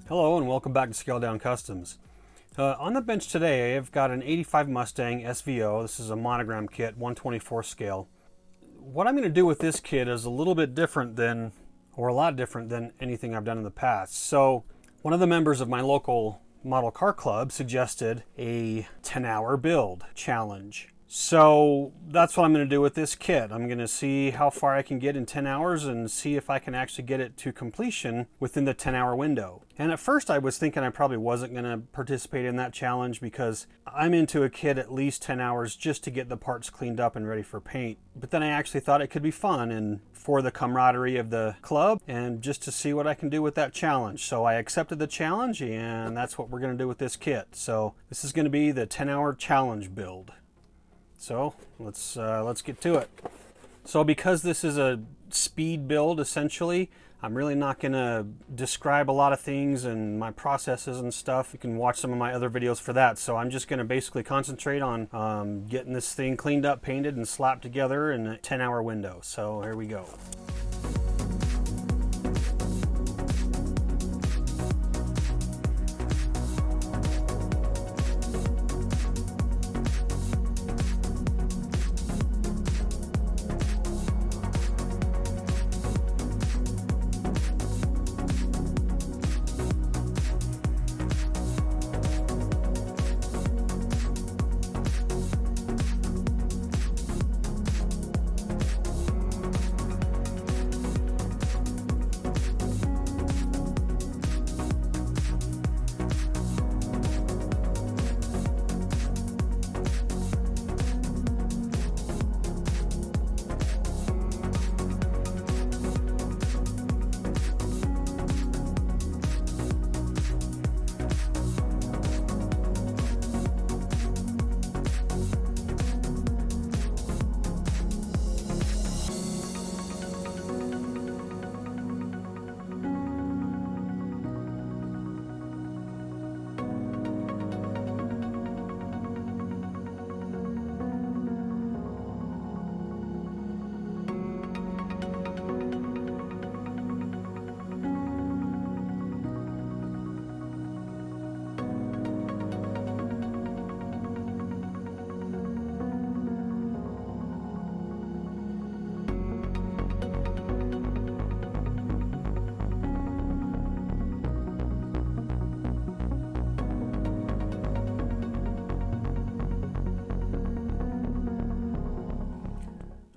Hello and welcome back to Scale Down Customs. On the bench today I've got an 85 Mustang SVO. This is a monogram kit, 1/24 scale. What I'm going to do with this kit is a little bit different than, or a lot different than anything I've done in the past. So one of the members of my local model car club suggested a 10-hour build challenge. So that's what I'm going to do with this kit. I'm going to see how far I can get in 10 hours and see if I can actually get it to completion within the 10-hour window. And at first I was thinking I probably wasn't going to participate in that challenge because I'm into a kit at least 10 hours just to get the parts cleaned up and ready for paint. But then I actually thought it could be fun and for the camaraderie of the club and just to see what I can do with that challenge. So I accepted the challenge and that's what we're going to do with this kit. So this is going to be the 10-hour challenge build. So let's get to it. So because this is a speed build essentially, I'm really not going to describe a lot of things and my processes and stuff. You can watch some of my other videos for that. So I'm just going to basically concentrate on getting this thing cleaned up, painted, and slapped together in a 10-hour window. So here we go.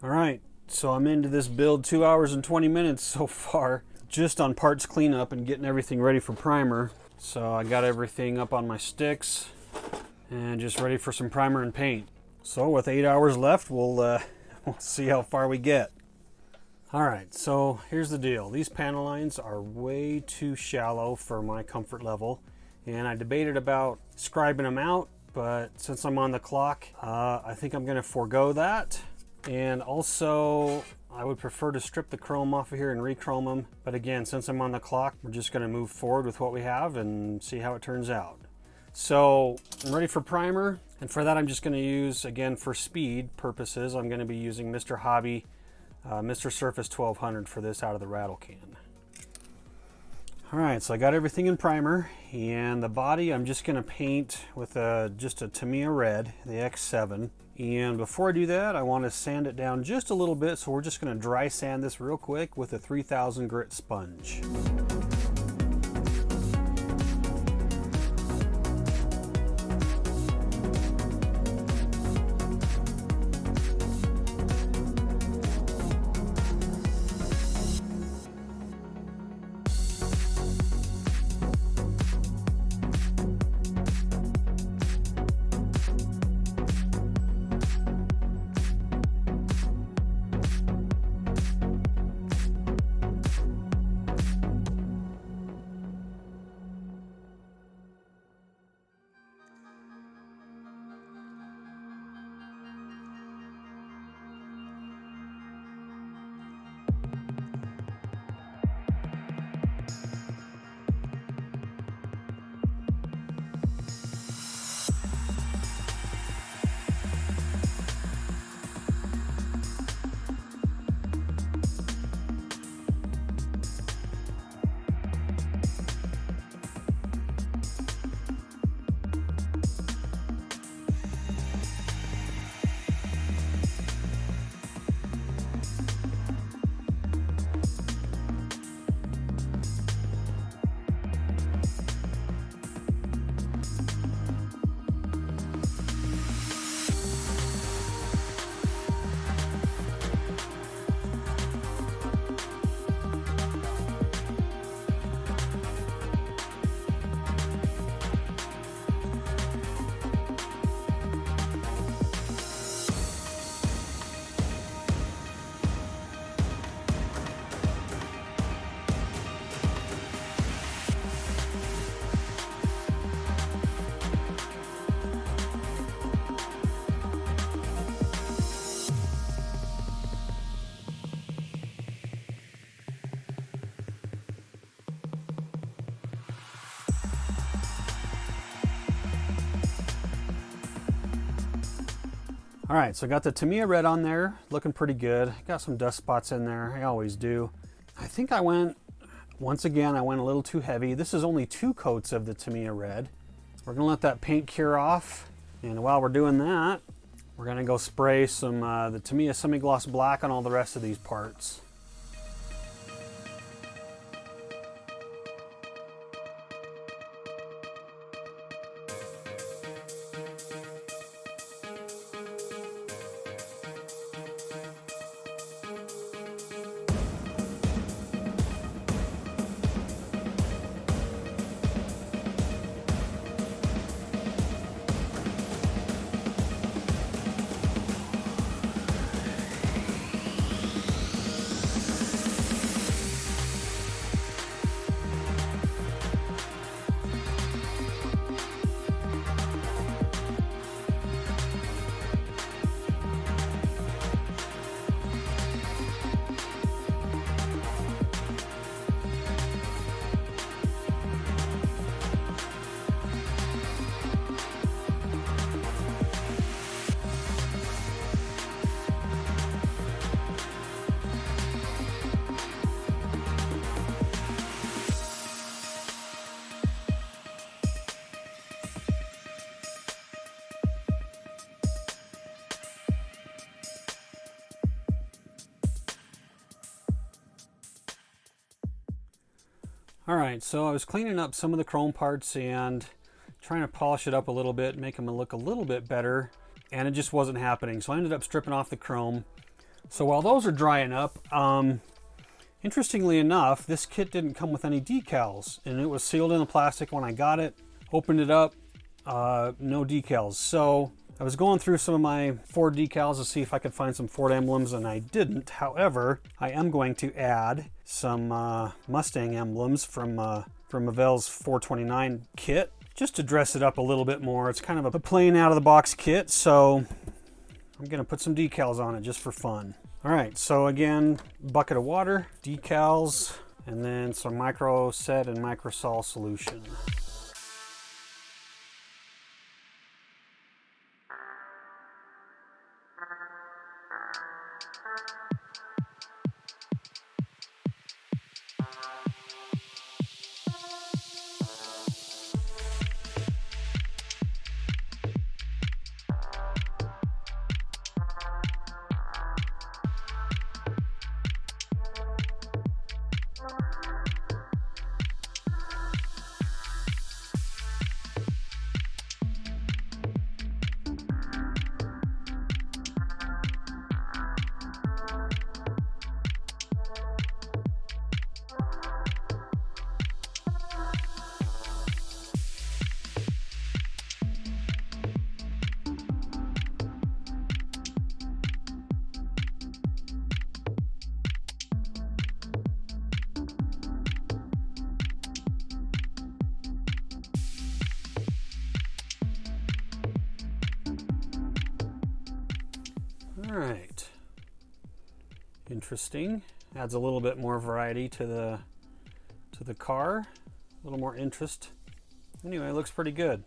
All right, so I'm into this build 2 hours and 20 minutes so far, just on parts cleanup and getting everything ready for primer. So I got everything up on my sticks and just ready for some primer and paint. So with 8 hours left, we'll see how far we get. All right, so here's the deal. These panel lines are way too shallow for my comfort level, and I debated about scribing them out, but since I'm on the clock, I think I'm gonna forego that. And also, I would prefer to strip the chrome off of here and re-chrome them. But again, since I'm on the clock, we're just going to move forward with what we have and see how it turns out. So I'm ready for primer. And for that, I'm just going to use, again, for speed purposes, I'm going to be using Mr. Hobby, Mr. Surface 1200 for this out of the rattle can. All right, so I got everything in primer. And the body, I'm just going to paint with just a Tamiya red, the X7. And before I do that, I want to sand it down just a little bit, so we're just going to dry sand this real quick with a 3000 grit sponge. All right, so I got the Tamiya red on there, looking pretty good. Got some dust spots in there, I always do. I think I went, once again, I went a little too heavy. This is only 2 coats of the Tamiya red. We're gonna let that paint cure off. And while we're doing that, we're gonna go spray some the Tamiya semi-gloss black on all the rest of these parts. All right, so I was cleaning up some of the chrome parts and trying to polish it up a little bit, make them look a little bit better, and it just wasn't happening. So I ended up stripping off the chrome. So while those are drying up, interestingly enough, this kit didn't come with any decals, and it was sealed in the plastic when I got it. Opened it up, no decals. So I was going through some of my Ford decals to see if I could find some Ford emblems, and I didn't. However, I am going to add some Mustang emblems from Mavel's 429 kit, just to dress it up a little bit more. It's kind of a plain out-of-the-box kit, so I'm going to put some decals on it just for fun. All right, so again, bucket of water, decals, and then some micro set and microsol solution. All right, interesting. Adds a little bit more variety to the car, a little more interest. Anyway, it looks pretty good.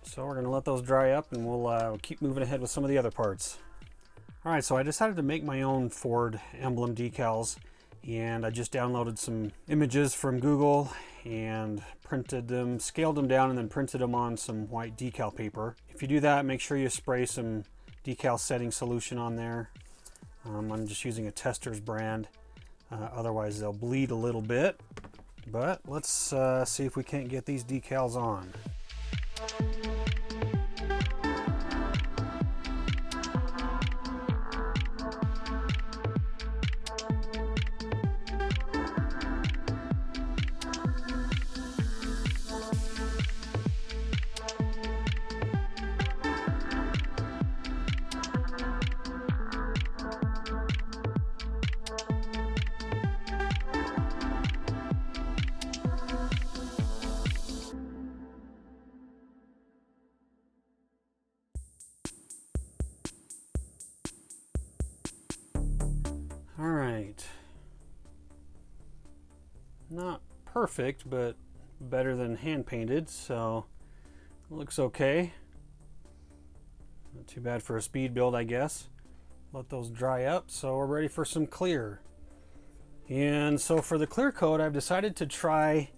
So we're gonna let those dry up, and we'll keep moving ahead with some of the other parts. All right, so I decided to make my own Ford emblem decals, and I just downloaded some images from Google and printed them, scaled them down, and then printed them on some white decal paper. If you do that, make sure you spray some decal setting solution on there. I'm just using a Testors brand, otherwise they'll bleed a little bit, but let's see if we can't get these decals on. All right, not perfect, but better than hand painted, so it looks okay. Not too bad for a speed build, I guess. Let those dry up, so we're ready for some clear. And so for the clear coat, I've decided to try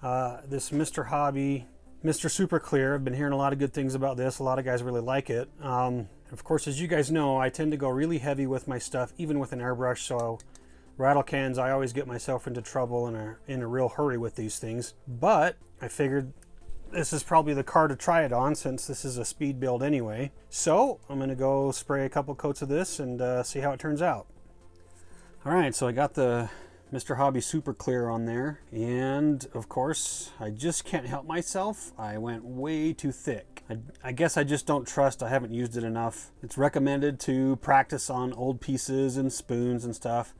this Mr. Hobby, Mr. Super Clear. I've been hearing a lot of good things about this. A lot of guys really like it. Of course, as you guys know, I tend to go really heavy with my stuff, even with an airbrush, so rattle cans, I always get myself into trouble in a real hurry with these things. But I figured this is probably the car to try it on, since this is a speed build anyway. So I'm gonna go spray a couple coats of this and see how it turns out. All right, so I got the Mr. Hobby Super Clear on there, and of course I just can't help myself. I went way too thick. I guess I just don't trust. I haven't used it enough. It's recommended to practice on old pieces and spoons and stuff,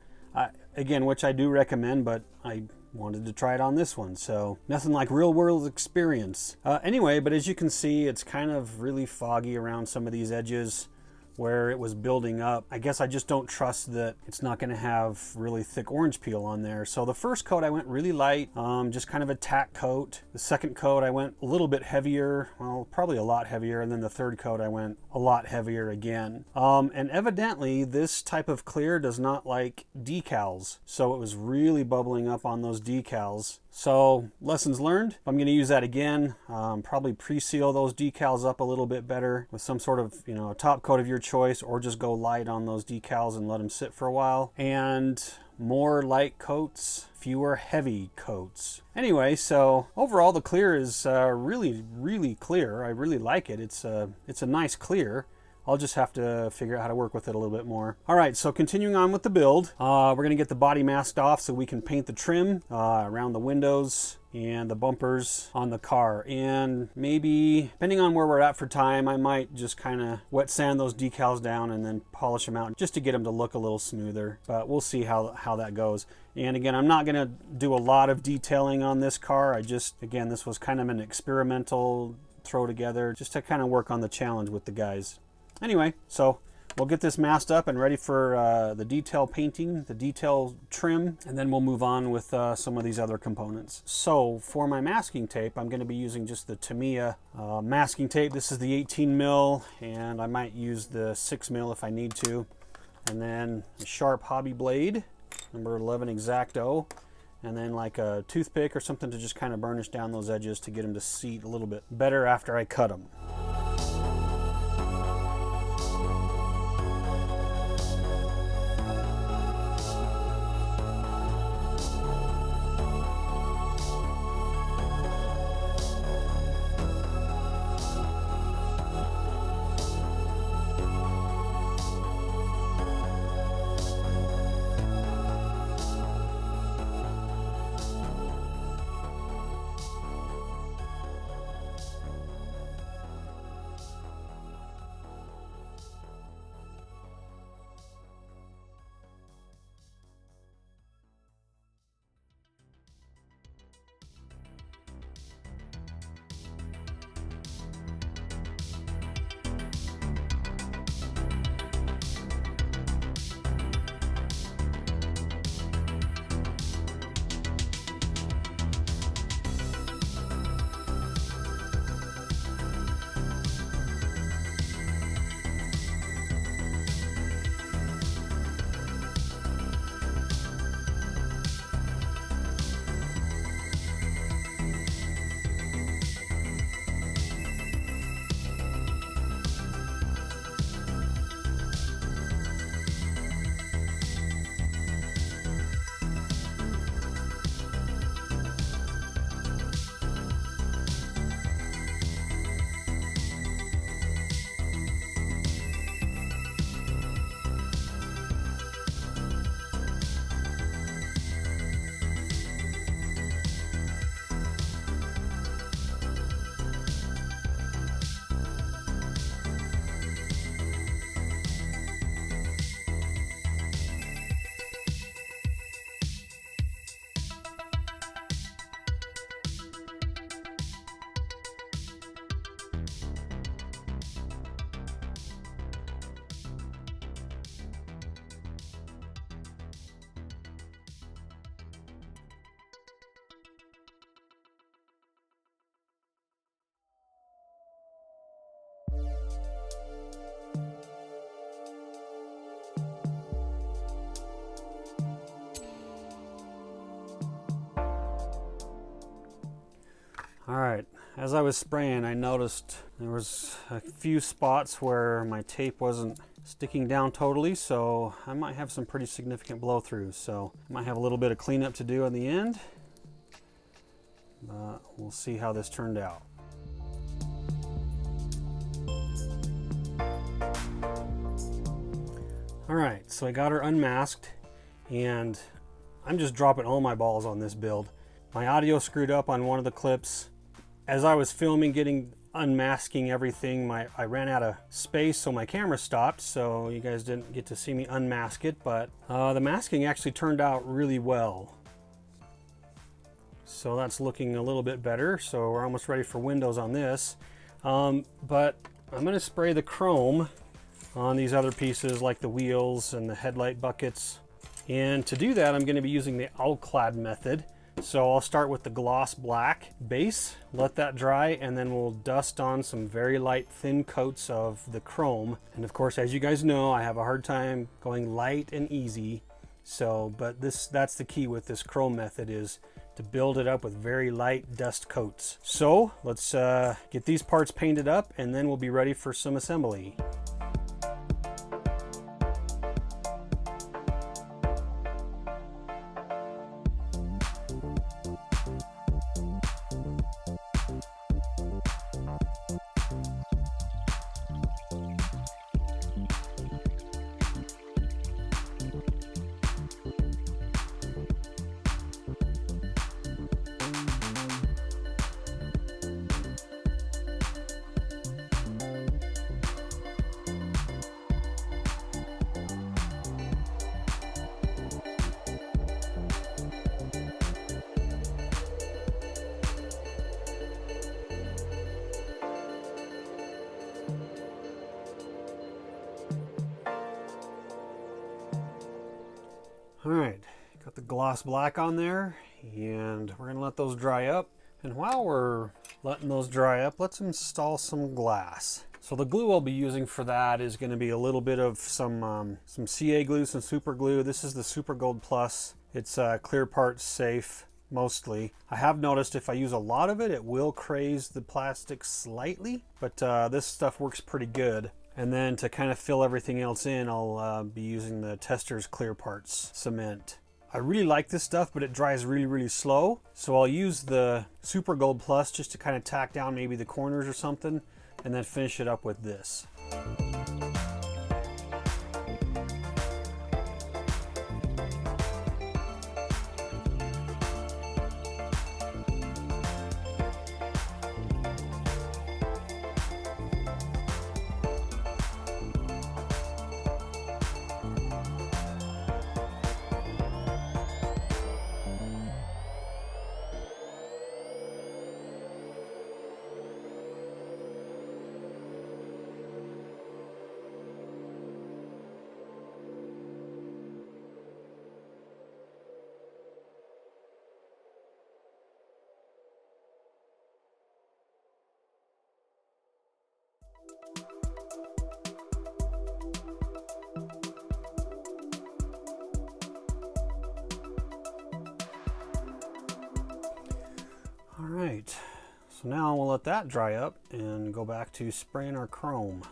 again, which I do recommend, but I wanted to try it on this one, so nothing like real world experience. Anyway, but as you can see, it's kind of really foggy around some of these edges where it was building up. I guess I just don't trust that it's not going to have really thick orange peel on there. So the first coat I went really light, just kind of a tack coat. The second coat I went a little bit heavier, well, probably a lot heavier, and then the third coat I went a lot heavier again. And evidently this type of clear does not like decals, so it was really bubbling up on those decals. So lessons learned. I'm going to use that again. Probably pre-seal those decals up a little bit better with some sort of, a top coat of your choice, or just go light on those decals and let them sit for a while. And more light coats, fewer heavy coats. Anyway, so overall the clear is really clear. I really like it. It's a nice clear. I'll just have to figure out how to work with it a little bit more. All right, so continuing on with the build, we're gonna get the body masked off so we can paint the trim around the windows and the bumpers on the car. And maybe, depending on where we're at for time, I might just kind of wet sand those decals down and then polish them out just to get them to look a little smoother. But we'll see how that goes. And again, I'm not gonna do a lot of detailing on this car. Again, this was kind of an experimental throw together just to kind of work on the challenge with the guys. Anyway, so we'll get this masked up and ready for the detail painting, the detail trim, and then we'll move on with some of these other components. So for my masking tape, I'm going to be using just the Tamiya masking tape. This is the 18 mil, and I might use the 6 mil if I need to. And then a sharp hobby blade, number 11 X-Acto, and then like a toothpick or something to just kind of burnish down those edges to get them to seat a little bit better after I cut them. All right, as I was spraying, I noticed there was a few spots where my tape wasn't sticking down totally, so I might have some pretty significant blow throughs. So I might have a little bit of cleanup to do in the end, but we'll see how this turned out. All right, so I got her unmasked, and I'm just dropping all my balls on this build. My audio screwed up on one of the clips. As I was filming, unmasking everything, I ran out of space, so my camera stopped, so you guys didn't get to see me unmask it, but the masking actually turned out really well. So that's looking a little bit better, so we're almost ready for windows on this. But I'm gonna spray the chrome on these other pieces like the wheels and the headlight buckets. And to do that, I'm gonna be using the Alclad method. So I'll start with the gloss black base, let that dry, and then we'll dust on some very light thin coats of the chrome. And of course, as you guys know, I have a hard time going light and easy. But that's the key with this chrome method, is to build it up with very light dust coats. So let's get these parts painted up, and then we'll be ready for some assembly. All right, got the gloss black on there, and we're gonna let those dry up. And while we're letting those dry up, let's install some glass. So the glue I'll be using for that is gonna be a little bit of some CA glue, some super glue. This is the Super Gold Plus. It's clear parts safe, mostly. I have noticed if I use a lot of it, it will craze the plastic slightly, but this stuff works pretty good. And then to kind of fill everything else in, I'll be using the Tester's Clear Parts cement. I really like this stuff, but it dries really, really slow. So I'll use the Super Gold Plus just to kind of tack down maybe the corners or something, and then finish it up with this. All right, so now we'll let that dry up and go back to spraying our chrome.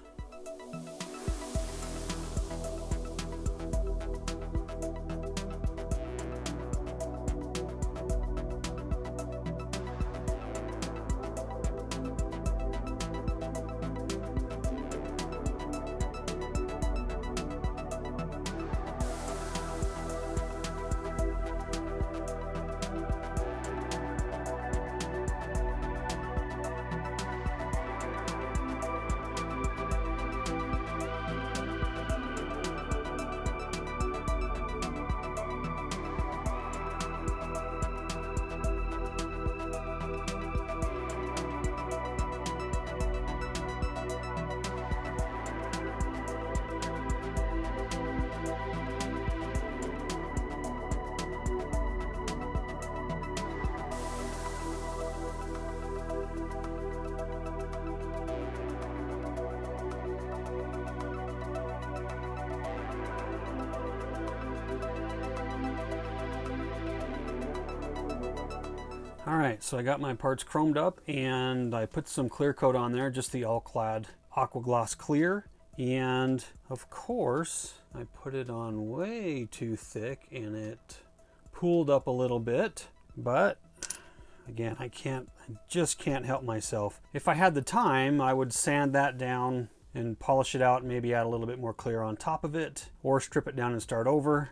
All right, so I got my parts chromed up and I put some clear coat on there, just the all-clad aqua gloss clear. And of course, I put it on way too thick and it pooled up a little bit, but again, I just can't help myself. If I had the time, I would sand that down and polish it out and maybe add a little bit more clear on top of it, or strip it down and start over.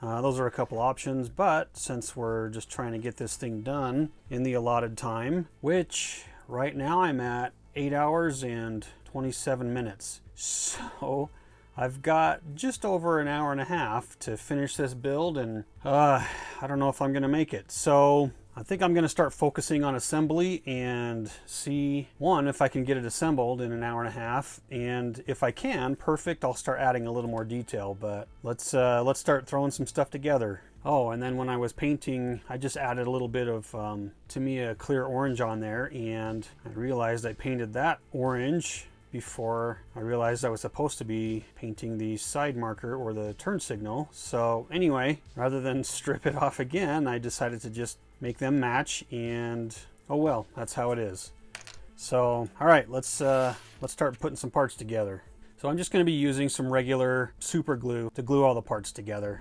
Those are a couple options, but since we're just trying to get this thing done in the allotted time, which right now I'm at 8 hours and 27 minutes. So I've got just over an hour and a half to finish this build, and I don't know if I'm gonna make it. So I think I'm gonna start focusing on assembly and see, one, if I can get it assembled in an hour and a half, and if I can, perfect, I'll start adding a little more detail. But let's start throwing some stuff together. Oh, and then when I was painting, I just added a little bit of Tamiya clear orange on there, and I realized I painted that orange before I realized I was supposed to be painting the side marker or the turn signal. So anyway, rather than strip it off again, I decided to just make them match, and oh well, that's how it is. So all right, let's start putting some parts together. So I'm just going to be using some regular super glue to glue all the parts together.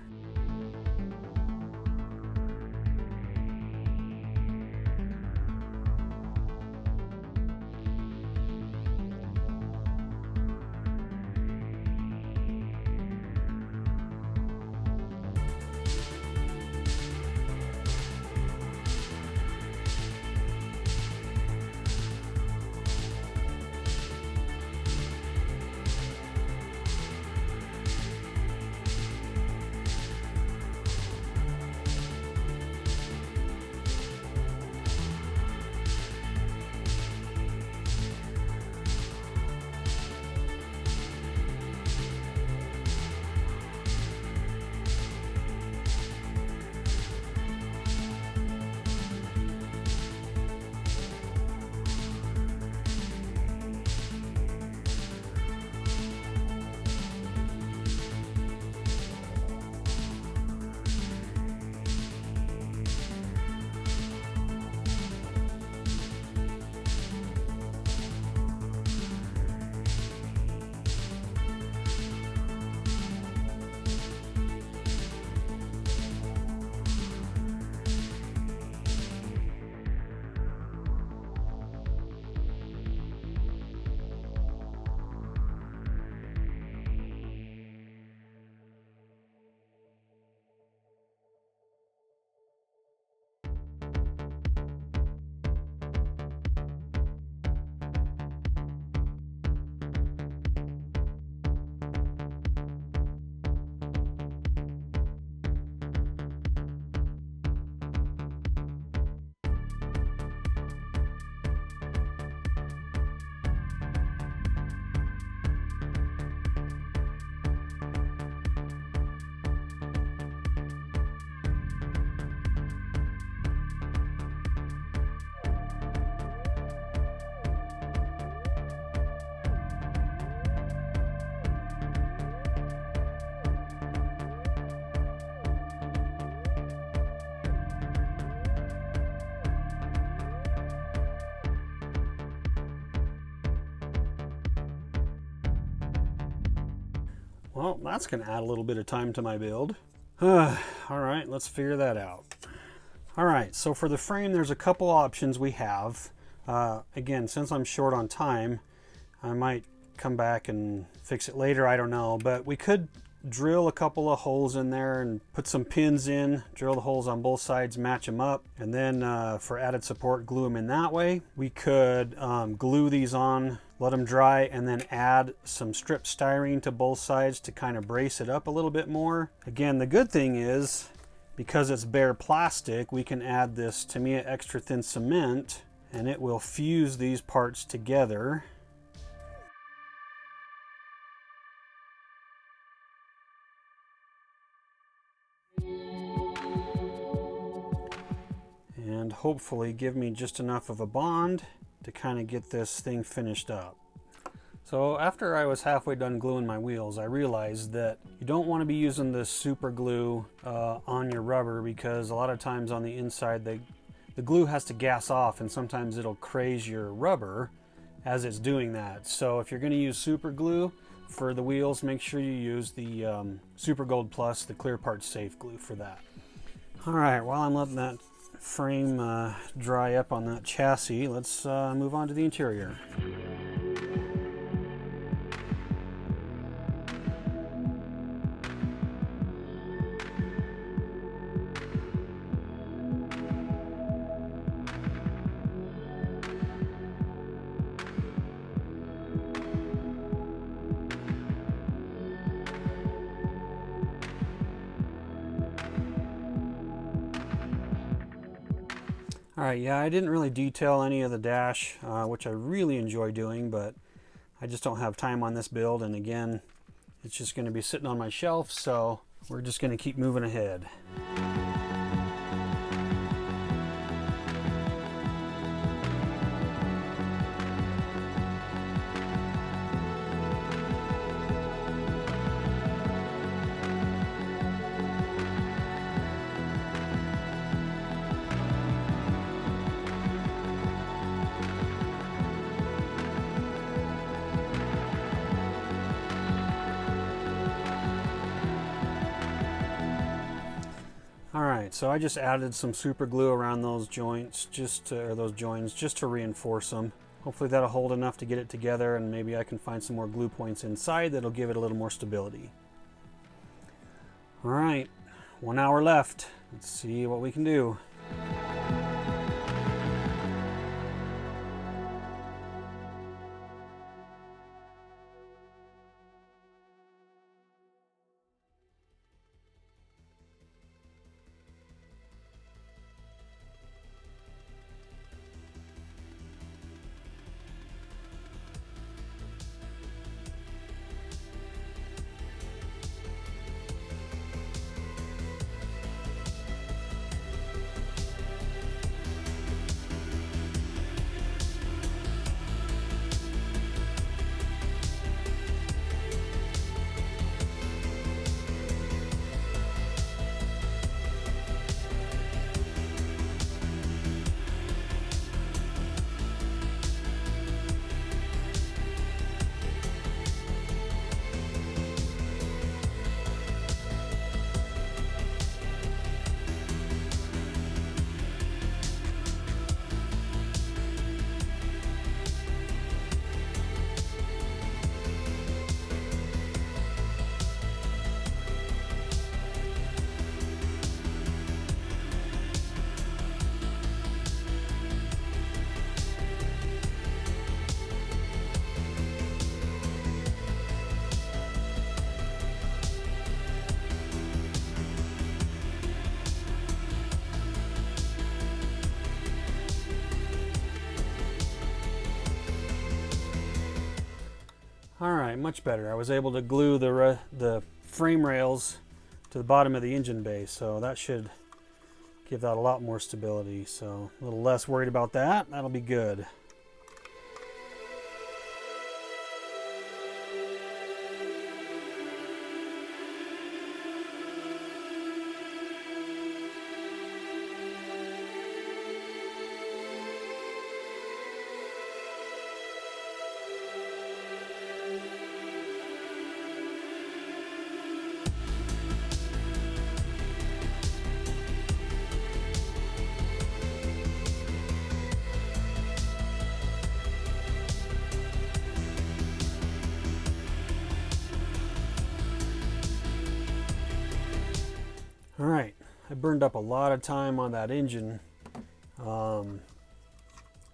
Well, that's going to add a little bit of time to my build. All right, let's figure that out. All right, so for the frame, there's a couple options we have. Again, since I'm short on time, I might come back and fix it later, I don't know. But we could drill a couple of holes in there and put some pins in, drill the holes on both sides, match them up, and then for added support, glue them in that way. We could glue these on, let them dry, and then add some strip styrene to both sides to kind of brace it up a little bit more. Again, the good thing is, because it's bare plastic, we can add this Tamiya extra thin cement and it will fuse these parts together. And hopefully give me just enough of a bond to kind of get this thing finished up. So after I was halfway done gluing my wheels, I realized that you don't want to be using this super glue on your rubber, because a lot of times on the inside the glue has to gas off, and sometimes it'll craze your rubber as it's doing that. So if you're going to use super glue for the wheels, make sure you use the Super Gold Plus, the Clear Part Safe glue for that. All right, while I'm letting that frame dry up on that chassis, let's move on to the interior. All right, yeah, I didn't really detail any of the dash, which I really enjoy doing, but I just don't have time on this build. And again, it's just going to be sitting on my shelf, so we're just going to keep moving ahead. Alright, so I just added some super glue around those joints, those joins, just to reinforce them. Hopefully that'll hold enough to get it together, and maybe I can find some more glue points inside that'll give it a little more stability. Alright, 1 hour left. Let's see what we can do. Alright, much better. I was able to glue the frame rails to the bottom of the engine bay, so that should give that a lot more stability. So a little less worried about that. That'll be good. Alright, I burned up a lot of time on that engine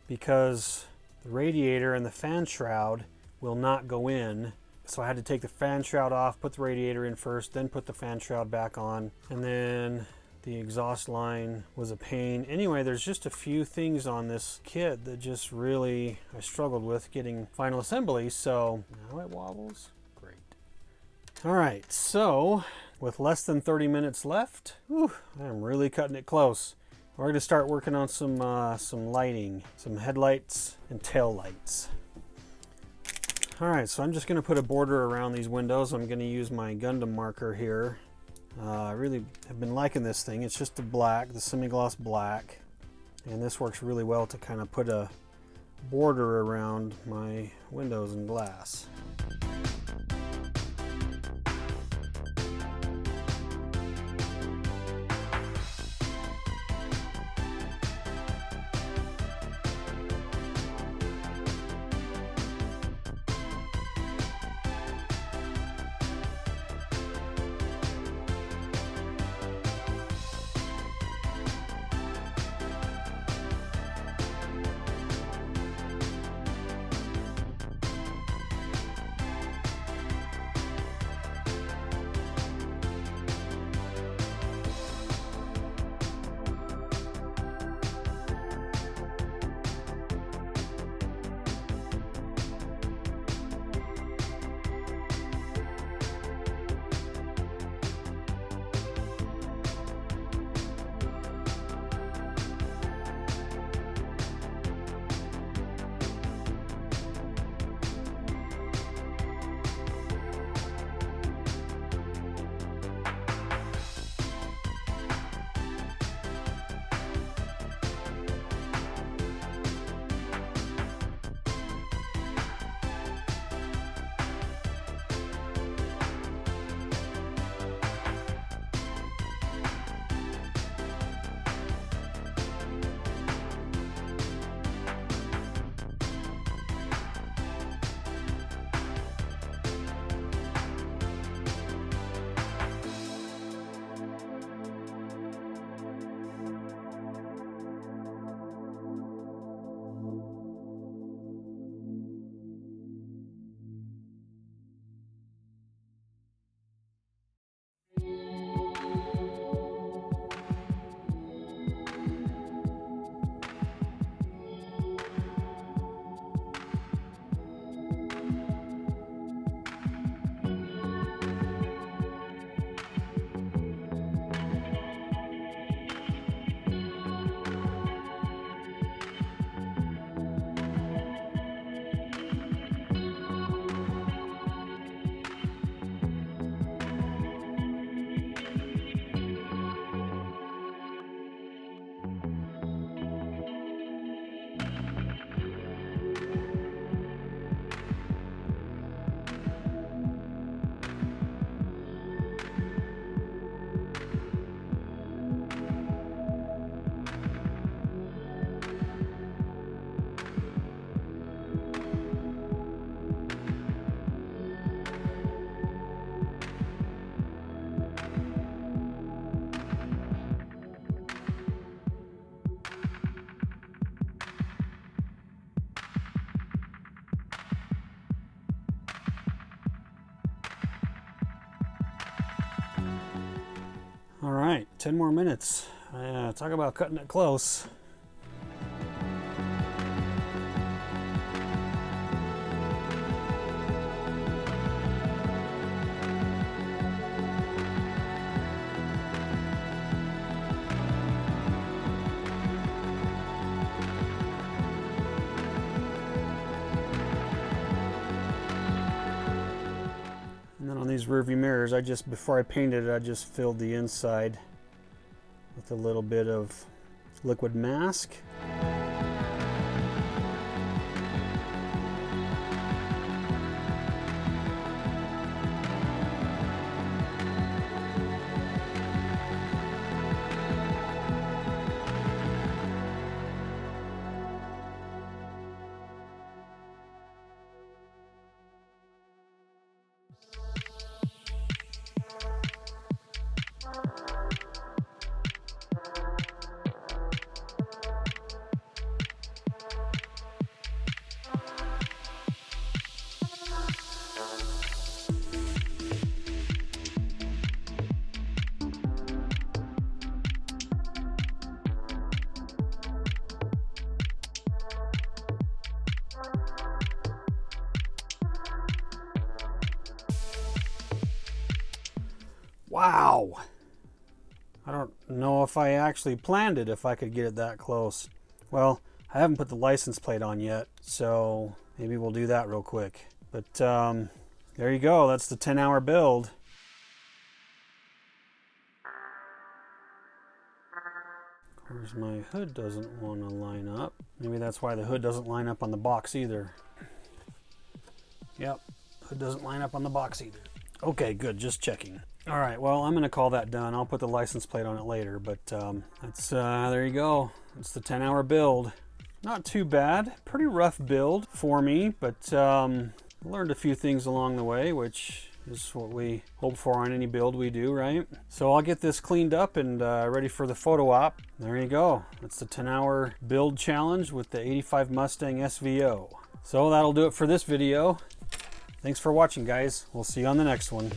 because the radiator and the fan shroud will not go in. So I had to take the fan shroud off, put the radiator in first, then put the fan shroud back on, and then the exhaust line was a pain. Anyway, there's just a few things on this kit that just really I struggled with getting final assembly, so now it wobbles. Great. Alright, so with less than 30 minutes left, I'm really cutting it close. We're going to start working on some lighting, some headlights and tail lights. Alright, so I'm just going to put a border around these windows. I'm going to use my Gundam marker here. I really have been liking this thing. It's just the black, the semi-gloss black. And this works really well to kind of put a border around my windows and glass. All right, 10 more minutes. Talk about cutting it close. And then on these rearview mirrors, before I painted it, I just filled the inside with a little bit of liquid mask. Wow! I don't know if I actually planned it, if I could get it that close. Well, I haven't put the license plate on yet, so maybe we'll do that real quick. But there you go, that's the 10-hour build. There's my hood doesn't want to line up. Maybe that's why the hood doesn't line up on the box either. Yep, hood doesn't line up on the box either. Okay, good, just checking. All right, well, I'm gonna call that done. I'll put the license plate on it later, but that's, there you go. It's the 10-hour build. Not too bad, pretty rough build for me, but learned a few things along the way, which is what we hope for on any build we do, right? So I'll get this cleaned up and ready for the photo op. There you go. It's the 10-hour build challenge with the 85 Mustang SVO. So that'll do it for this video. Thanks for watching, guys. We'll see you on the next one.